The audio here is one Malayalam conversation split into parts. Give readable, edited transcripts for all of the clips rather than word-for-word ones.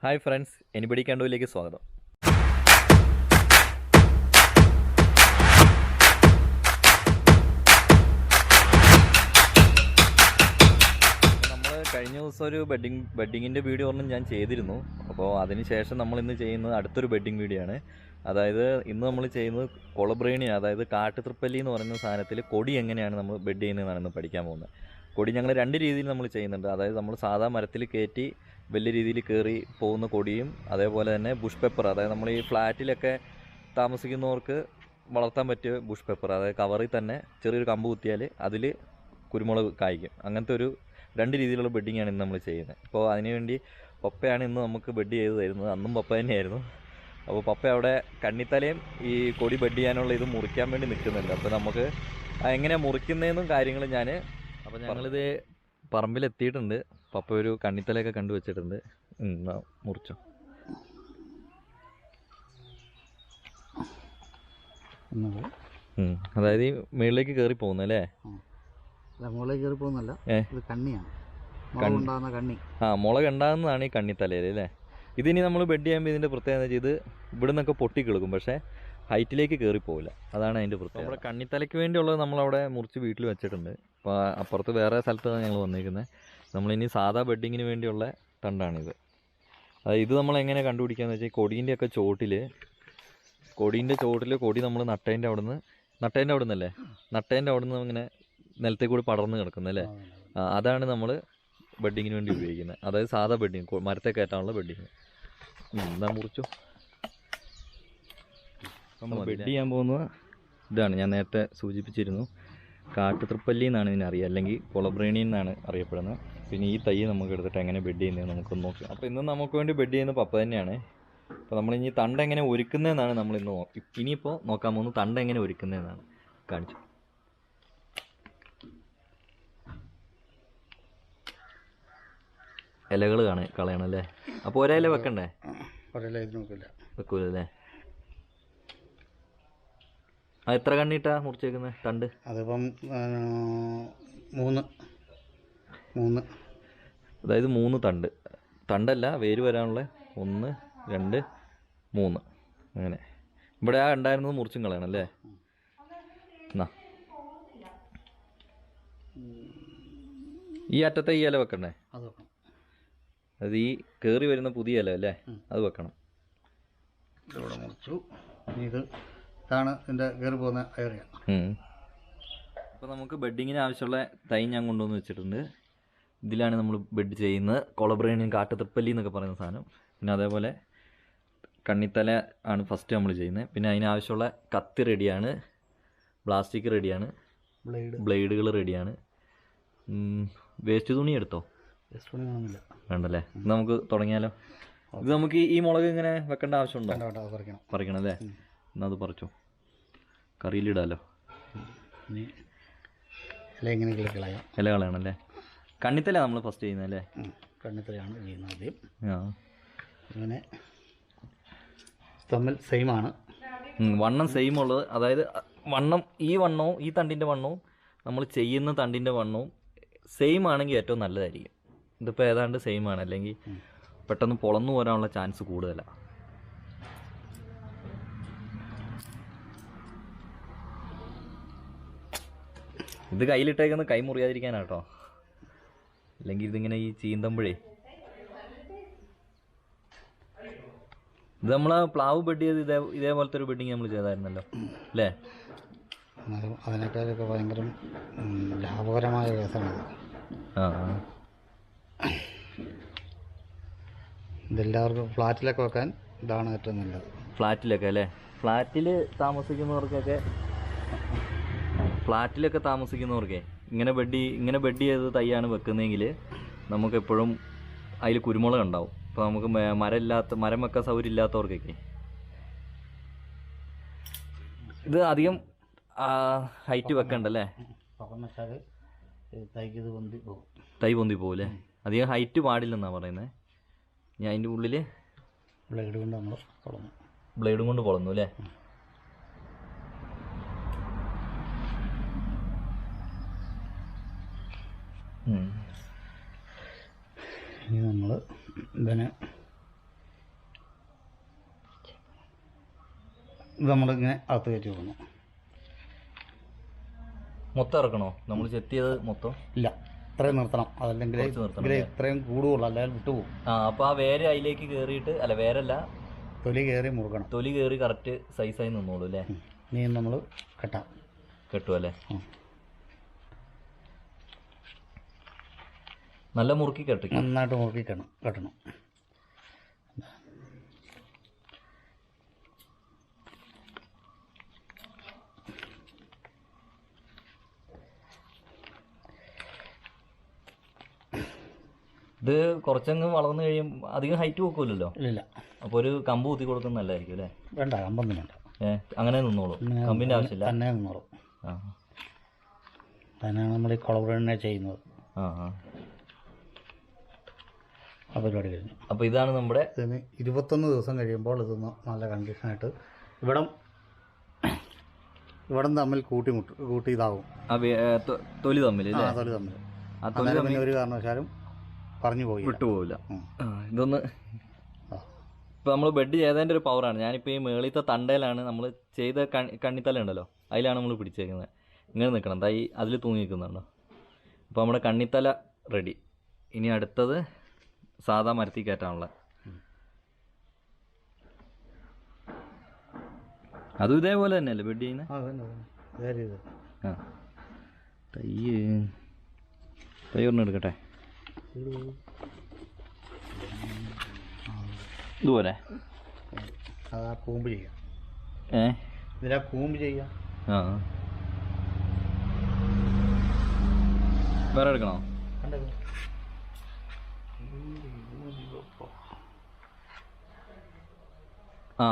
ഹായ് ഫ്രണ്ട്സ്, എനിബഡി കണ്ടുവിലേക്ക് സ്വാഗതം. നമ്മൾ കഴിഞ്ഞ ദിവസം ഒരു ബെഡിങ്ങിൻ്റെ വീഡിയോ ഒന്നും ഞാൻ ചെയ്തിരുന്നു. അപ്പോൾ അതിനുശേഷം നമ്മളിന്ന് ചെയ്യുന്നത് അടുത്തൊരു ബെഡിങ് വീഡിയോ ആണ്. അതായത് ഇന്ന് നമ്മൾ ചെയ്യുന്നത് കൊളബ്രേണിയാണ്. അതായത് കാട്ടുതൃപ്പല്ലി എന്ന് പറയുന്ന സാധനത്തിൽ കൊടി എങ്ങനെയാണ് നമ്മൾ ബെഡ് ചെയ്യുന്നതെന്നാണ് ഇന്ന് പഠിക്കാൻ പോകുന്നത്. കൊടി ഞങ്ങൾ രണ്ട് രീതിയിൽ നമ്മൾ ചെയ്യുന്നുണ്ട്. അതായത് നമ്മൾ സാധാ മരത്തിൽ കയറ്റി വലിയ രീതിയിൽ കയറി പോകുന്ന കൊടിയും, അതേപോലെ തന്നെ ബുഷ് പെപ്പർ, അതായത് നമ്മൾ ഈ ഫ്ലാറ്റിലൊക്കെ താമസിക്കുന്നവർക്ക് വളർത്താൻ പറ്റിയ ബുഷ് പെപ്പർ, അതായത് കവറിൽ തന്നെ ചെറിയൊരു കമ്പ് കുത്തിയാൽ അതിൽ കുരുമുളക് കായ്ക്കും. അങ്ങനത്തെ ഒരു രണ്ട് രീതിയിലുള്ള ബെഡിങ്ങാണ് ഇന്ന് നമ്മൾ ചെയ്യുന്നത്. അപ്പോൾ അതിനുവേണ്ടി പപ്പയാണ് ഇന്ന് നമുക്ക് ബെഡ് ചെയ്ത് തരുന്നത്. അന്നും പപ്പ തന്നെയായിരുന്നു. അപ്പോൾ പപ്പ അവിടെ കണ്ണിത്തലയും ഈ കൊടി ബെഡ് ചെയ്യാനുള്ള ഇത് മുറിക്കാൻ വേണ്ടി നിൽക്കുന്നുണ്ട്. അപ്പോൾ നമുക്ക് എങ്ങനെയാണ് മുറിക്കുന്നതെന്നും കാര്യങ്ങളും അപ്പോൾ ഞങ്ങളിത് പറമ്പിലെത്തിയിട്ടുണ്ട്. പപ്പ ഒരു കണ്ണിത്തലയൊക്കെ കണ്ടുവച്ചിട്ടുണ്ട്. മുറിച്ചോ. അതായത് ഈ മുകളിലേക്ക് കയറി പോകുന്നല്ലേ? മുകളിലേക്ക് കയറി പോകുന്നല്ല, ഇത് കണ്ണിയാണ്. മുളക് ഉണ്ടാകുന്നതാണ് ഈ കണ്ണിത്തലയിൽ അല്ലേ? ഇതിനി നമ്മൾ ബെഡ് ചെയ്യുമ്പോൾ ഇതിൻ്റെ പ്രത്യേകത ഇത് ഇവിടെ നിന്നൊക്കെ പൊട്ടിക്കിളക്കും, പക്ഷേ ഹൈറ്റിലേക്ക് കയറി പോകില്ല. അതാണ് അതിൻ്റെ പ്രത്യേകത. നമ്മുടെ കണ്ണിത്തലയ്ക്ക് വേണ്ടിയുള്ളത് നമ്മളവിടെ മുറിച്ച് വീട്ടിൽ വെച്ചിട്ടുണ്ട്. അപ്പോൾ അപ്പുറത്ത് വേറെ സ്ഥലത്താണ് ഞങ്ങൾ വന്നിരിക്കുന്നത്. നമ്മളിനി സാധാ ബെഡിങ്ങിന് വേണ്ടിയുള്ള തണ്ടാണിത്. അതായത് ഇത് നമ്മൾ എങ്ങനെ കണ്ടുപിടിക്കാന്ന് വെച്ചാൽ കൊടീൻ്റെയൊക്കെ ചോട്ടിൽ കൊടി നമ്മൾ നട്ടേൻ്റെ അവിടെ നിന്നല്ലേ ഇങ്ങനെ നിലത്തെ കൂടി പടർന്ന് കിടക്കുന്നല്ലേ? അതാണ് നമ്മൾ ബെഡിങ്ങിന് വേണ്ടി ഉപയോഗിക്കുന്നത്. അതായത് സാധാ ബെഡിങ്, മരത്തെ കയറ്റാനുള്ള ബെഡിങ്. എന്താ മുറിച്ചു. നമ്മൾ ബെഡ് ചെയ്യാൻ പോകുന്നത് ഇതാണ്. ഞാൻ നേരത്തെ സൂചിപ്പിച്ചിരുന്നു, കാട്ടുതൃപ്പല്ലി എന്നാണ് ഇതിനറിയുക, അല്ലെങ്കിൽ കൊളബ്രേണി എന്നാണ് അറിയപ്പെടുന്നത്. പിന്നെ ഈ തൈ നമുക്ക് എടുത്തിട്ട് എങ്ങനെ ബെഡ് ചെയ്യുന്നത് നമുക്കൊന്ന് നോക്കാം. അപ്പോൾ ഇന്ന് നമുക്ക് വേണ്ടി ബെഡ് ചെയ്യുന്ന പപ്പ തന്നെയാണ്. അപ്പോൾ നമ്മളിനി തണ്ട് എങ്ങനെ ഒരുക്കുന്നതെന്നാണ് നമ്മളിന്ന് ഇനിയിപ്പോൾ നോക്കാൻ പോകുന്നത്. തണ്ട് എങ്ങനെ ഒരുക്കുന്നതെന്നാണ് കാണിച്ചു. ഇലകൾ കളയണല്ലേ? അപ്പോൾ ഒരേല വെക്കണ്ടേ? വെക്കൂലല്ലേ? എത്ര കണ്ണിട്ടാ മുറിച്ചേക്കുന്നത് തണ്ട്? അതിപ്പം മൂന്ന്, അതായത് 3 തണ്ടല്ല, വേര് വരാനുള്ള 1, 2, 3 അങ്ങനെ. ഇവിടെ ഉണ്ടായിരുന്നത് മുറിച്ചും കളയണം അല്ലേ? എന്നാ ഈ അറ്റത്തെ ഈ ഇല വെക്കണ്ടേ? അത് ഈ കയറി വരുന്ന പുതിയ ഇല അല്ലേ? അത് വെക്കണം. ഇതിവിടെ മുറിച്ചു. ഇതാണ് ഇതിൻ്റെ കയറി പോകുന്ന ഏരിയ. അപ്പോൾ നമുക്ക് ബെഡിങ്ങിന് ആവശ്യമുള്ള തൈ ഞാൻ കൊണ്ടുവന്ന് വെച്ചിട്ടുണ്ട്. ഇതിലാണ് നമ്മൾ ബെഡ് ചെയ്യുന്നത്. കൊളബ്രേണിയും കാട്ടുതൃപ്പല്ലി എന്നൊക്കെ പറയുന്ന സാധനം. പിന്നെ അതേപോലെ കണ്ണിത്തല ആണ് ഫസ്റ്റ് നമ്മൾ ചെയ്യുന്നത്. പിന്നെ അതിനാവശ്യമുള്ള കത്തി റെഡിയാണ്, പ്ലാസ്റ്റിക് റെഡിയാണ്, ബ്ലേഡുകൾ റെഡിയാണ്. വേസ്റ്റ് തുണി എടുത്തോ? വേണ്ടല്ലേ? നമുക്ക് തുടങ്ങിയാലോ? ഇത് നമുക്ക് ഈ മുളക് ഇങ്ങനെ വെക്കേണ്ട ആവശ്യമുണ്ടോ? പറിക്കണം അല്ലേ? എന്നാൽ അത് പറിച്ചോ, കറിയിലിടാലോ. ഇല കളയണല്ലേ? കണ്ണിത്തല നമ്മൾ ഫസ്റ്റ് ചെയ്യുന്നതല്ലേ? കണ്ണിത്തലയാണ് ചെയ്യുന്നത് ആദ്യം. അങ്ങനെ തമ്മിൽ സെയിമാണ്, വണ്ണം സെയിം ഉള്ളത്. അതായത് ഈ വണ്ണവും ഈ തണ്ടിൻ്റെ വണ്ണവും നമ്മൾ ചെയ്യുന്ന തണ്ടിൻ്റെ വണ്ണവും സെയിം ആണെങ്കിൽ ഏറ്റവും നല്ലതായിരിക്കും. ഇതിപ്പോൾ ഏതാണ്ട് സെയിം ആണ്, അല്ലെങ്കിൽ പെട്ടെന്ന് പൊളന്നു പോരാനുള്ള ചാൻസ് കൂടുതലാണ്. ഇത് കയ്യിലിട്ടേക്കുന്നത് കൈ മുറിയാതിരിക്കാനാട്ടോ, അല്ലെങ്കിൽ ഇതിങ്ങനെ ഈ ചീന്തമ്പഴേ. ഇത് നമ്മൾ പ്ലാവ് ബെഡ് ചെയ്ത് ഇതേപോലത്തെ ഒരു ബെഡിങ് നമ്മൾ ചെയ്തായിരുന്നല്ലോ അല്ലേ? അതിനേക്കാളൊക്കെ ഭയങ്കര ലാഭകരമായ കേസാണ്. ഇതെല്ലാവർക്കും ഫ്ലാറ്റിലൊക്കെ വെക്കാൻ ഇതാണ് ഏറ്റവും നല്ലത്. ഫ്ലാറ്റിലൊക്കെ അല്ലേ? ഫ്ലാറ്റിലൊക്കെ താമസിക്കുന്നവർക്കേ ഇങ്ങനെ ബെഡ് ചെയ്ത് തൈയാണ് വെക്കുന്നതെങ്കിൽ നമുക്കെപ്പോഴും അതിൽ കുരുമുളക് ഉണ്ടാവും. ഇപ്പോൾ നമുക്ക് മരം വെക്കാൻ സൗകര്യം ഇല്ലാത്തവർക്കൊക്കെ ഇത് അധികം ഹൈറ്റ് വെക്കണ്ടല്ലേ? തൈ പൊന്തി പോകും അല്ലേ? അധികം ഹൈറ്റ് പാടില്ലെന്നാണ് പറയുന്നത്. ഞാൻ അതിൻ്റെ ഉള്ളിൽ ബ്ലേഡും കൊണ്ട് പൊളന്നു അല്ലേ? ഇനി നമ്മൾ ഇതിനെ ഇത് നമ്മളിങ്ങനെ അകത്ത് കയറ്റി പോകുന്നു. മൊത്തം ഇറക്കണോ? നമ്മൾ ചെത്തിയത് മൊത്തം ഇല്ല, ഇത്രയും നിർത്തണം, അതല്ലെങ്കിൽ ഇത്രയും കൂടുകയുള്ളൂ, അല്ലെങ്കിൽ വിട്ടുപോകും. അപ്പോൾ ആ വേര് അതിലേക്ക് കയറിയിട്ട്, അല്ല വേരല്ല, തൊലി കയറി മുറുകണം. തൊലി കയറി കറക്റ്റ് സൈസായി നിന്നോളൂ അല്ലേ? ഇനി നമ്മൾ കെട്ടും അല്ലേ? നല്ല മുറുക്കി കെട്ടിക്കും, നന്നായിട്ട് മുറുക്കി കെട്ടണം. ഇത് കുറച്ചങ്ങ് വളർന്നു കഴിയുമ്പോൾ അധികം ഹൈറ്റ് വെക്കൂലല്ലോ? ഇല്ല. അപ്പോൾ ഒരു കമ്പ് കുത്തി കൊടുക്കുന്നത് നല്ലതായിരിക്കും അല്ലേ? വേണ്ട, കമ്പൊന്നും വേണ്ട. അങ്ങനെ നിന്നോളൂ, കമ്പിൻ്റെ ആവശ്യമില്ല, തന്നെ നിന്നോളൂ. തന്നെയാണ് നമ്മൾ ഈ കൊളബ്രേണിനെ ചെയ്യുന്നത്. ആ പരിപാടി കഴിഞ്ഞു. അപ്പോൾ ഇതാണ് നമ്മുടെ ഇതിന് 21 ദിവസം കഴിയുമ്പോൾ ഇതൊന്ന് നല്ല കണ്ടീഷനായിട്ട് ഇവിടം തമ്മിൽ കൂട്ടി ഇതാവും, തൊലി തമ്മിൽ. പിന്നെ ഒരു കാരണവശാലും പറഞ്ഞു പോയി വിട്ടുപോകില്ല. ഇതൊന്ന് ഇപ്പോൾ നമ്മൾ ബെഡ് ചെയ്തതിൻ്റെ ഒരു പവറാണ്. ഞാനിപ്പോൾ ഈ മേളിത്തെ തണ്ടയിലാണ് നമ്മൾ ചെയ്ത കണ്ണിത്തല ഉണ്ടല്ലോ, അതിലാണ് നമ്മൾ പിടിച്ചേക്കുന്നത്. ഇങ്ങനെ നിൽക്കണം, തൈ അതിൽ തൂങ്ങി നിൽക്കുന്നുണ്ടോ? അപ്പോൾ നമ്മുടെ കണ്ണിത്തല റെഡി. ഇനി അടുത്തത് സാധാ മരത്തിൽ കയറ്റാനുള്ള. അതും ഇതേപോലെ തന്നെയല്ലേ ബെഡ് ചെയ്യുന്നത്? തൈ ഒരെണ്ണം എടുക്കട്ടെ. ഇതുപോലെ കൂമ്പ് ചെയ്യാം. ഇതിലാ കൂമ്പ് ചെയ്യാം. വേറെ എടുക്കണോ?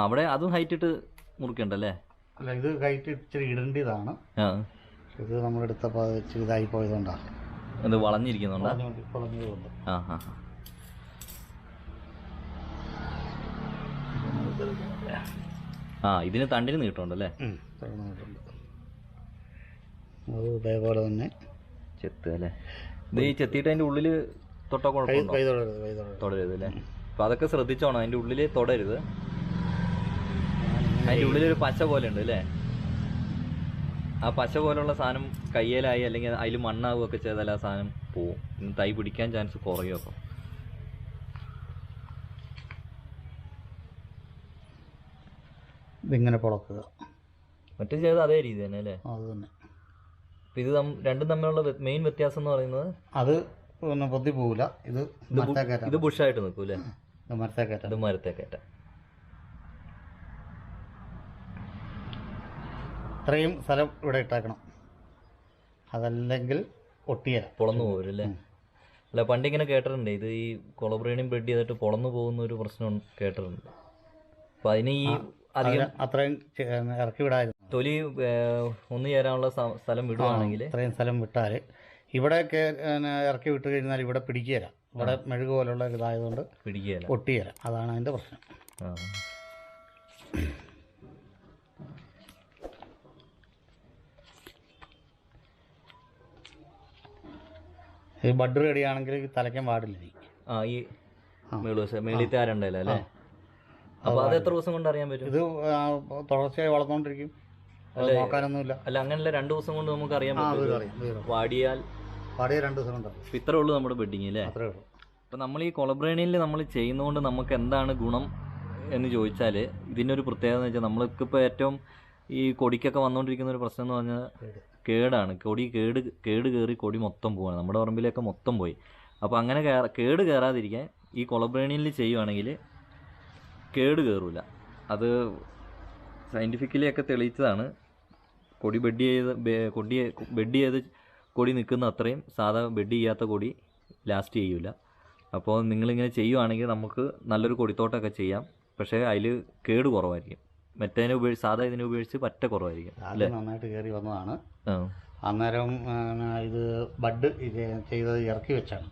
അവിടെ അതും ഹൈറ്റ് ഇട്ട് മുറിക്കണ്ടല്ലേ? അല്ല, ഇത് ഹൈറ്റ് ഇച്ചിരി ഇടേണ്ടതാണ്. ഇത് നമ്മളെടുത്തപ്പോൾ ഇച്ചിരി ഇതായി പോയതുകൊണ്ടാണ്. ഇത് വളഞ്ഞിരിക്കുന്നുണ്ടോ? ഇതിന് തണ്ടിന് നീട്ടമുണ്ടല്ലേ? അത് ഇതേപോലെ തന്നെ ചെത്ത് അല്ലേ? ഇത് ഈ ചെത്തിയിട്ട് അതിൻ്റെ ഉള്ളിൽ തൊട്ടാ കുഴപ്പമുണ്ടോ? തൊടരുത് അല്ലേ? അപ്പം അതൊക്കെ ശ്രദ്ധിച്ചോണം, അതിൻ്റെ ഉള്ളിൽ തൊടരുത്. അതിൻ്റെ ഉള്ളിലൊരു പശ പോലെ ഉണ്ട് അല്ലേ? ആ പശ പോലുള്ള സാധനം കയ്യിലായി അല്ലെങ്കിൽ അതിൽ മണ്ണാവുകയൊക്കെ ചെയ്താൽ ആ സാധനം പോവും, തൈ പിടിക്കാൻ ചാൻസ് കുറയും. അപ്പം ഇതിങ്ങനെ പൊളക്കുക. മറ്റേ ചെയ്ത് അതേ രീതി തന്നെ അല്ലേ? അത് തന്നെ. അപ്പം ഇത് രണ്ടും തമ്മിലുള്ള മെയിൻ വ്യത്യാസം എന്ന് പറയുന്നത് അത് ഒന്നും പൊത്തി പോവില്ല. ഇത് ബുഷായിട്ട് നിൽക്കും അല്ലേ? ഇത് മരത്തെ കയറ്റ. ഇത്രയും സ്ഥലം ഇവിടെ ഇട്ടേക്കണം, അതല്ലെങ്കിൽ ഒട്ടിയല പൊളന്നു പോവല്ലേ? അല്ല, പണ്ടിങ്ങനെ കേട്ടിട്ടുണ്ട്, ഇത് ഈ കൊളബ്രേണിയും ബ്രെഡ് ചെയ്തിട്ട് പൊളന്നു പോകുന്ന ഒരു പ്രശ്നം കേട്ടിട്ടുണ്ട്. അപ്പം അതിന് ഈ അത്രയും ഇറക്കി വിടായിരുന്നു. തൊലി ഒന്ന് ചേരാനുള്ള സ്ഥലം വിടുവാണെങ്കിൽ അത്രയും സ്ഥലം വിട്ടാൽ ഇവിടെയൊക്കെ ഇറക്കി വിട്ട് കഴിഞ്ഞാൽ ഇവിടെ പിടിക്കുകയില്ല. ഇവിടെ മെഴുക് പോലുള്ള ഇതായതുകൊണ്ട് പിടിക്കുകയില്ല, ഒട്ടിയല. അതാണ് അതിൻ്റെ പ്രശ്നം. ഈ ബഡ് റെഡിയാണെങ്കിൽ തലയ്ക്കാൻ പാടില്ല. ഈ മേളിത്തെ ആരുണ്ടല്ലോ അല്ലേ? അപ്പോൾ അത് എത്ര ദിവസം കൊണ്ട് അറിയാൻ പറ്റും? ഇത് തുടർച്ചയായി വളർന്നുകൊണ്ടിരിക്കും, നോക്കാനൊന്നുമില്ല. അല്ല, അങ്ങനല്ല, 2 ദിവസം കൊണ്ട് നമുക്ക് അറിയാൻ പറ്റും. വാടിയ 2 ദിവസം കൊണ്ട്. ഇത്രേ ഉള്ളൂ നമ്മുടെ ബെഡിങ് അല്ലേ? അത്രേ ഉള്ളൂ. അപ്പോൾ നമ്മൾ ഈ കൊളബ്രേണിയിൽ നമ്മൾ ചെയ്യുന്നതുകൊണ്ട് നമുക്ക് എന്താണ് ഗുണം എന്ന് ചോദിച്ചാൽ, ഇതിൻ്റെ ഒരു പ്രത്യേകത എന്ന് വെച്ചാൽ, നമ്മൾക്കിപ്പോൾ ഏറ്റവും ഈ കൊടിക്കൊക്കെ വന്നുകൊണ്ടിരിക്കുന്ന ഒരു പ്രശ്നം എന്ന് പറഞ്ഞാൽ കേടാണ്. കേട് കയറി കൊടി മൊത്തം പോവാണ്, നമ്മുടെ പറമ്പിലൊക്കെ മൊത്തം പോയി. അപ്പോൾ അങ്ങനെ കേട് കയറാതിരിക്കാൻ ഈ കൊളബ്രേണിയിൽ ചെയ്യുവാണെങ്കിൽ കേട് കയറില്ല. അത് സയൻറ്റിഫിക്കലി ഒക്കെ തെളിയിച്ചതാണ്. കൊടി ബെഡ് ചെയ്ത് കൊടി നിൽക്കുന്ന അത്രയും സാധാ ബെഡ് ചെയ്യാത്ത കൊടി ലാസ്റ്റ് ചെയ്യില്ല. അപ്പോൾ നിങ്ങളിങ്ങനെ ചെയ്യുവാണെങ്കിൽ നമുക്ക് നല്ലൊരു കൊടിത്തോട്ടമൊക്കെ ചെയ്യാം. പക്ഷേ അതിൽ കേട് കുറവായിരിക്കും, മറ്റേതിനെ സാധാ ഇതിനെ ഉപയോഗിച്ച് പറ്റ കുറവായിരിക്കും അല്ലേ? നന്നായിട്ട് കയറി വന്നതാണ്. അന്നേരം ഇത് ബഡ് ചെയ്തത് ഇറക്കി വെച്ചാണ്.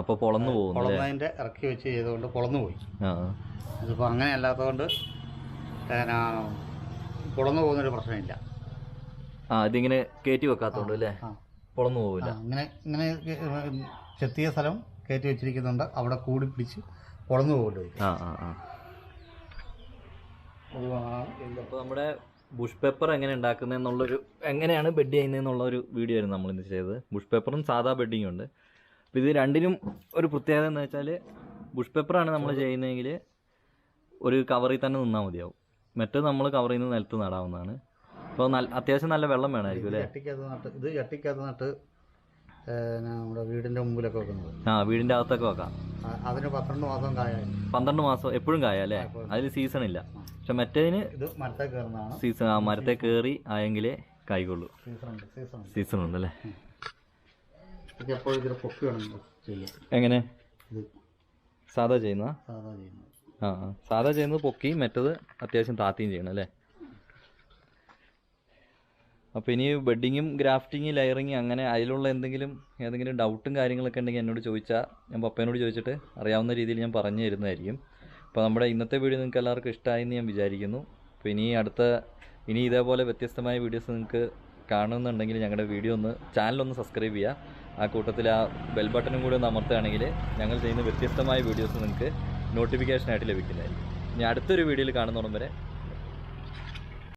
അപ്പോൾ പൊളന്നു പോകും. പൊളന്നതിൻ്റെ ഇറക്കി വെച്ച് ചെയ്തുകൊണ്ട് പൊളന്നു പോയി. ഇതിപ്പോൾ അങ്ങനെ അല്ലാത്തതുകൊണ്ട് പൊളന്നു പോകുന്നൊരു പ്രശ്നമില്ല. ഇതിങ്ങനെ കയറ്റി വെക്കാത്തതുകൊണ്ട് അല്ലേ? പൊളന്നു പോവില്ല. ഇങ്ങനെ ചെത്തിയ സ്ഥലം കയറ്റി വെച്ചിരിക്കുന്നുണ്ട്, അവിടെ കൂടി പിടിച്ച് പൊളന്നു പോകില്ല. അപ്പോൾ നമ്മുടെ ബുഷ് പേപ്പർ എങ്ങനെ ഉണ്ടാക്കുന്നതെന്നുള്ളൊരു എങ്ങനെയാണ് ബെഡ് ചെയ്യുന്നതെന്നുള്ളൊരു വീഡിയോ ആയിരുന്നു നമ്മളിന്ന് ചെയ്തത്. ബുഷ് പേപ്പറും സാധാ ബെഡിങ്ങും ഉണ്ട്. അപ്പോൾ ഇത് രണ്ടിനും ഒരു പ്രത്യേകത എന്ന് വെച്ചാൽ ബുഷ് പേപ്പറാണ് നമ്മൾ ചെയ്യുന്നതെങ്കിൽ ഒരു കവറിൽ തന്നെ നിന്നാൽ മതിയാവും. മറ്റേത് നമ്മൾ കവറിൽ നിന്ന് നിലത്ത് നടാവുന്നതാണ്. അപ്പോൾ അത്യാവശ്യം നല്ല വെള്ളം വേണമായിരിക്കും അല്ലേ? ഇത് ചട്ടിക്കകത്ത് നട്ട് നമ്മുടെ വീടിൻ്റെ മുമ്പിലൊക്കെ വെക്കുന്നത്. വീടിൻ്റെ അകത്തൊക്കെ വെക്കാം. അതിന് 12 മാസം കായ. 12 മാസം എപ്പോഴും കായ അല്ലേ? അതിൽ സീസൺ ഇല്ല. പക്ഷെ മറ്റേതിന് ഇത് മരത്തെ കയറുന്നതാണ്. സീസൺ. മരത്തെ കയറി ആയെങ്കിലേ കായ്ക്കുള്ളൂ. സീസൺ ഉണ്ടല്ലേ? എങ്ങനെ സാധാ ചെയ്യുന്ന? സാധാ ചെയ്യുന്നത് പൊക്കി, മറ്റത് അത്യാവശ്യം താത്തിയും ചെയ്യണം അല്ലേ? അപ്പോൾ ഇനി ബെഡിങ്ങും ഗ്രാഫ്റ്റിങ് ലെയറിങ് അങ്ങനെ അതിലുള്ള ഏതെങ്കിലും ഡൗട്ടും കാര്യങ്ങളൊക്കെ ഉണ്ടെങ്കിൽ എന്നോട് ചോദിച്ചാൽ ഞാൻ പപ്പേനോട് ചോദിച്ചിട്ട് അറിയാവുന്ന രീതിയിൽ ഞാൻ പറഞ്ഞു തരുന്നതായിരിക്കും. അപ്പോൾ നമ്മുടെ ഇന്നത്തെ വീഡിയോ നിങ്ങൾക്ക് എല്ലാവർക്കും ഇഷ്ടമായെന്ന് ഞാൻ വിചാരിക്കുന്നു. അപ്പോൾ ഇനി ഇതേപോലെ വ്യത്യസ്തമായ വീഡിയോസ് നിങ്ങൾക്ക് കാണുന്നുണ്ടെങ്കിൽ ഞങ്ങളുടെ ചാനലൊന്ന് സബ്സ്ക്രൈബ് ചെയ്യുക. ആ കൂട്ടത്തിൽ ആ ബെൽ ബട്ടണും കൂടി ഒന്ന് അമർത്തുകയാണെങ്കിൽ ഞങ്ങൾ ചെയ്യുന്ന വ്യത്യസ്തമായ വീഡിയോസ് നിങ്ങൾക്ക് നോട്ടിഫിക്കേഷനായിട്ട് ലഭിക്കുന്നതായിരിക്കും. ഇനി അടുത്തൊരു വീഡിയോയിൽ കാണുന്നോടം വരെ